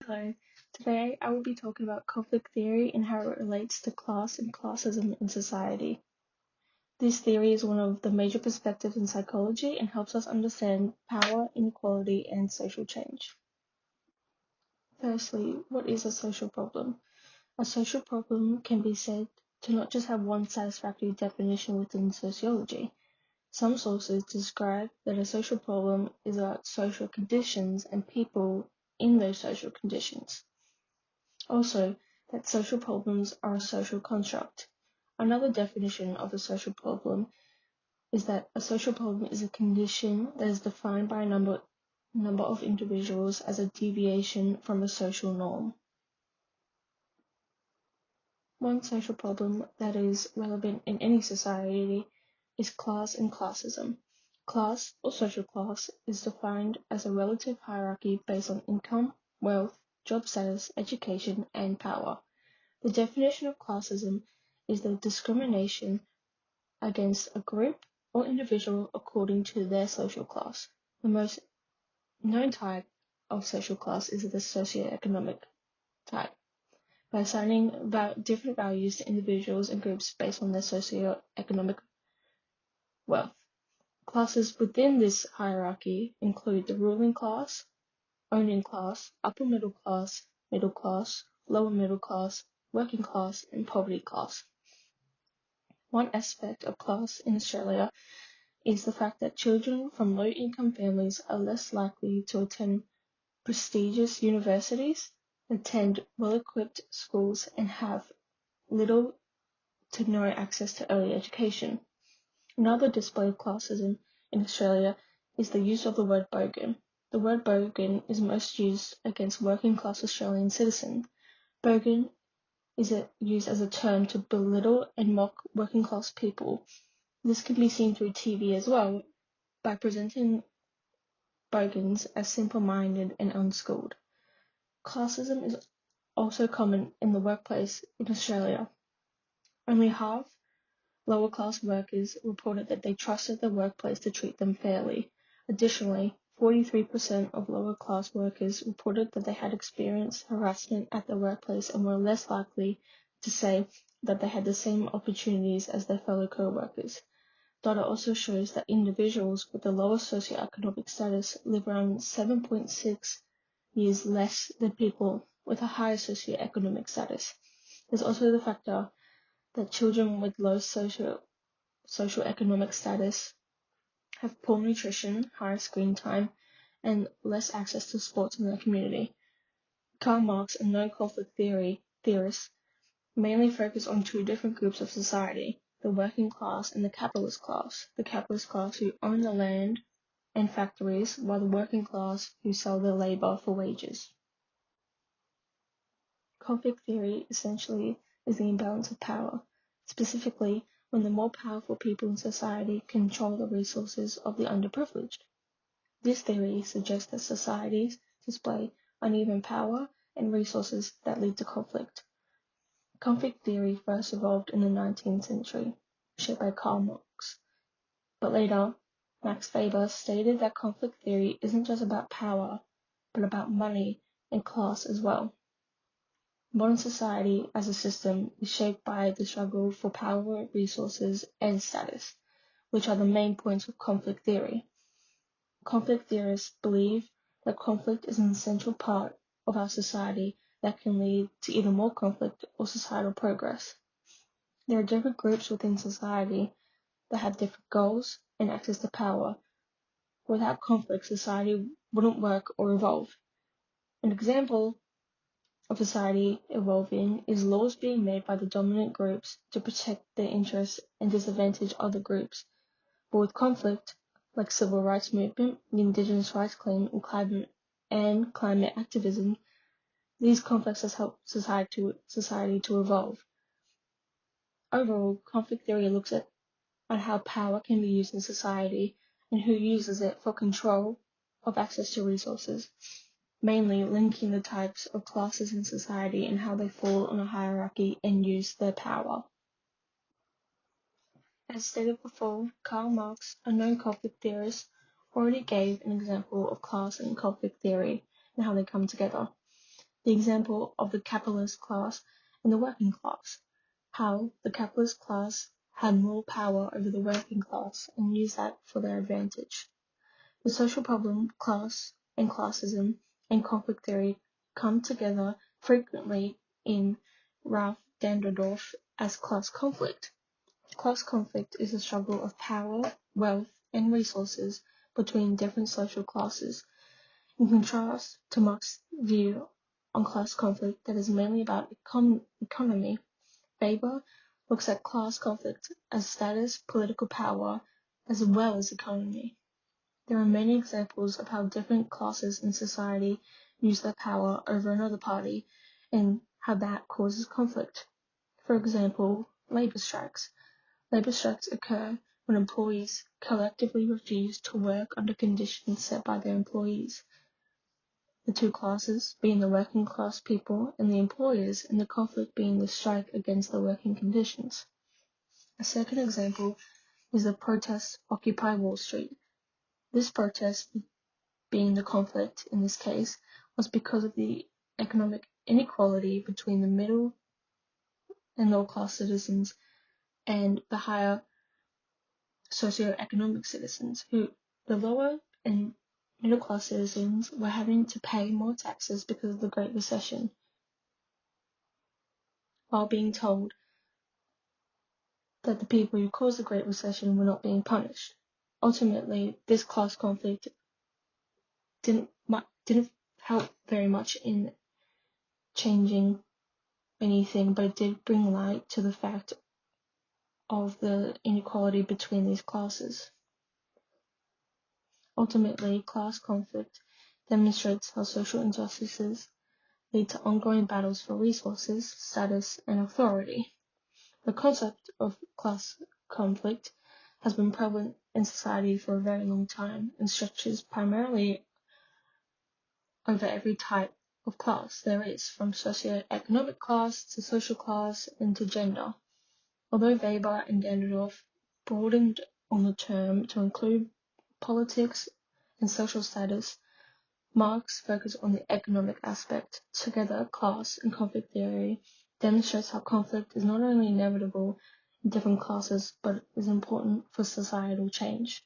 Hello, today I will be talking about conflict theory and how it relates to class and classism in society. This theory is one of the major perspectives in psychology and helps us understand power, inequality, and social change. Firstly, what is a social problem? A social problem can be said to not just have one satisfactory definition within sociology. Some sources describe that a social problem is about social conditions and people in those social conditions. Also, that social problems are a social construct. Another definition of a social problem is that a social problem is a condition that is defined by a number of individuals as a deviation from a social norm. One social problem that is relevant in any society is class and classism. Class, or social class, is defined as a relative hierarchy based on income, wealth, job status, education, and power. The definition of classism is the discrimination against a group or individual according to their social class. The most known type of social class is the socioeconomic type, by assigning different values to individuals and groups based on their socioeconomic wealth. Classes within this hierarchy include the ruling class, owning class, upper middle class, lower middle class, working class, and poverty class. One aspect of class in Australia is the fact that children from low-income families are less likely to attend prestigious universities, attend well-equipped schools, and have little to no access to early education. Another display of classism in Australia is the use of the word bogan. The word bogan is most used against working-class Australian citizens. Bogan is used as a term to belittle and mock working-class people. This can be seen through TV as well, by presenting bogans as simple-minded and unschooled. Classism is also common in the workplace in Australia. Only half lower-class workers reported that they trusted the workplace to treat them fairly. Additionally, 43% of lower-class workers reported that they had experienced harassment at the workplace and were less likely to say that they had the same opportunities as their fellow co-workers. Data also shows that individuals with the lowest socioeconomic status live around 7.6 years less than people with a higher socioeconomic status. There's also the factor that children with low socioeconomic status have poor nutrition, higher screen time, and less access to sports in their community. Karl Marx and non-conflict theorists mainly focus on two different groups of society: the working class and the capitalist class. The capitalist class who own the land and factories, while the working class who sell their labor for wages. Conflict theory essentially is the imbalance of power, specifically when the more powerful people in society control the resources of the underprivileged. This theory suggests that societies display uneven power and resources that lead to conflict. Conflict theory first evolved in the 19th century, shaped by Karl Marx. But later, Max Weber stated that conflict theory isn't just about power, but about money and class as well. Modern society as a system is shaped by the struggle for power, resources, and status, which are the main points of conflict theory. Conflict theorists believe that conflict is an essential part of our society that can lead to either more conflict or societal progress. There are different groups within society that have different goals and access to power. Without conflict, society wouldn't work or evolve. An example of society evolving is laws being made by the dominant groups to protect their interests and disadvantage other groups. But with conflict, like civil rights movement, the indigenous rights claim, and climate activism, these conflicts has helped society to evolve. Overall, conflict theory looks at how power can be used in society and who uses it for control of access to resources, mainly linking the types of classes in society and how they fall on a hierarchy and use their power. As stated before, Karl Marx, a known conflict theorist, already gave an example of class and conflict theory and how they come together. the example of the capitalist class and the working class, how the capitalist class had more power over the working class and used that for their advantage. The social problem, class and classism, and conflict theory come together frequently in Ralph Danderdorf as class conflict. Class conflict is a struggle of power, wealth, and resources between different social classes. In contrast to Marx's view on class conflict that is mainly about economy, Weber looks at class conflict as status, political power, as well as economy. There are many examples of how different classes in society use their power over another party and how that causes conflict. For example, labor strikes. Labor strikes occur when employees collectively refuse to work under conditions set by their employees. The two classes being the working class people and the employers, and the conflict being the strike against the working conditions. A second example is the protest Occupy Wall Street. This protest, being the conflict in this case, was because of the economic inequality between the middle and lower class citizens and the higher socioeconomic citizens, who the lower and middle class citizens were having to pay more taxes because of the Great Recession, while being told that the people who caused the Great Recession were not being punished. Ultimately, this class conflict didn't help very much in changing anything, but it did bring light to the fact of the inequality between these classes. Ultimately, class conflict demonstrates how social injustices lead to ongoing battles for resources, status, and authority. The concept of class conflict has been prevalent in society for a very long time and stretches primarily over every type of class there is, from socioeconomic class to social class and to gender. Although Weber and Danderdorf broadened on the term to include politics and social status, Marx focused on the economic aspect. Together, class and conflict theory demonstrates how conflict is not only inevitable in different classes, but is important for societal change.